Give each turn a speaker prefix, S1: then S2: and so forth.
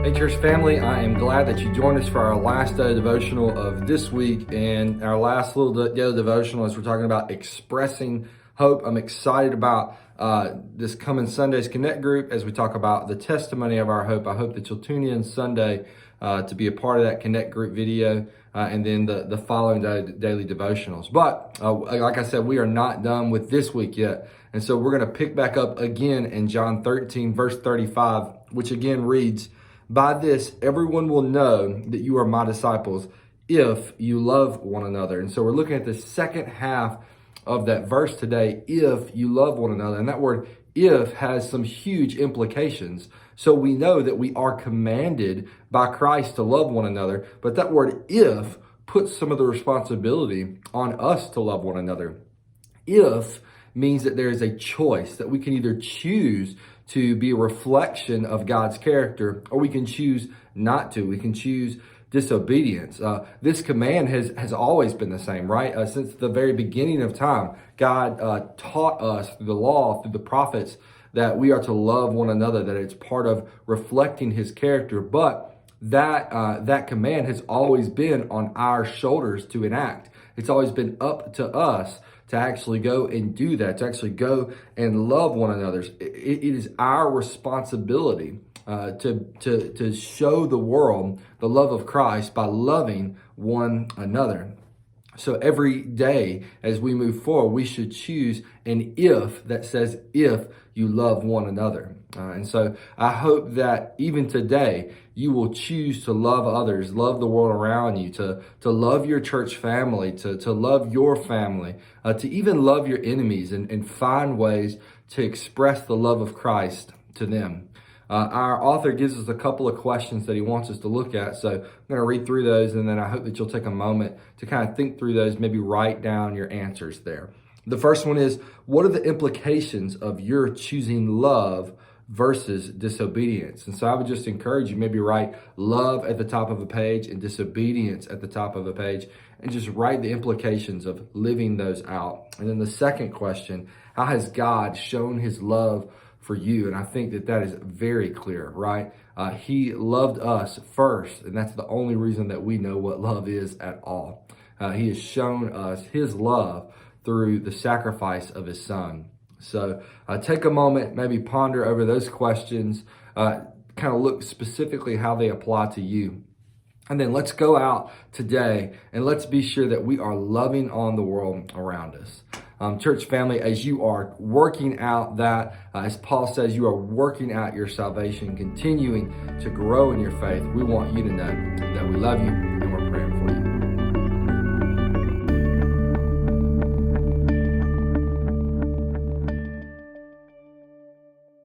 S1: Hey, church family, I am glad that you joined us for our last daily devotional of this week and our last little daily devotional as we're talking about expressing hope. I'm excited about this coming Sunday's Connect group as we talk about the testimony of our hope. I hope that you'll tune in Sunday to be a part of that Connect group video and then the following daily devotionals. But like I said, we are not done with this week yet. And so we're going to pick back up again in John 13, verse 35, which again reads, "By this, everyone will know that you are my disciples if you love one another." And so we're looking at the second half of that verse today, if you love one another. And that word if has some huge implications. So we know that we are commanded by Christ to love one another. But that word if puts some of the responsibility on us to love one another. If means that there is a choice, that we can either choose to be a reflection of God's character, or we can choose not to. We can choose disobedience. This command has always been the same, right? Since the very beginning of time, God taught us through the law, through the prophets, that we are to love one another, that it's part of reflecting his character. But that command has always been on our shoulders to enact. It's always been up to us to actually go and do that, to actually go and love one another. It is our responsibility to show the world the love of Christ by loving one another. So every day as we move forward, we should choose an if that says, if you love one another. And so I hope that even today, you will choose to love others, love the world around you, to love your church family, to love your family, to even love your enemies and find ways to express the love of Christ to them. Our author gives us a couple of questions that he wants us to look at. So I'm going to read through those, and then I hope that you'll take a moment to kind of think through those, maybe write down your answers there. The first one is, what are the implications of your choosing love versus disobedience? And so I would just encourage you, maybe write love at the top of a page and disobedience at the top of a page, and just write the implications of living those out. And then the second question, how has God shown his love for you? And I think that is very clear, right? He loved us first, and that's the only reason that we know what love is at all. He has shown us his love through the sacrifice of his son. So take a moment, maybe ponder over those questions, kind of look specifically how they apply to you. And then let's go out today and let's be sure that we are loving on the world around us. Church family, as you are working out that, as Paul says, you are working out your salvation, continuing to grow in your faith, we want you to know that we love you.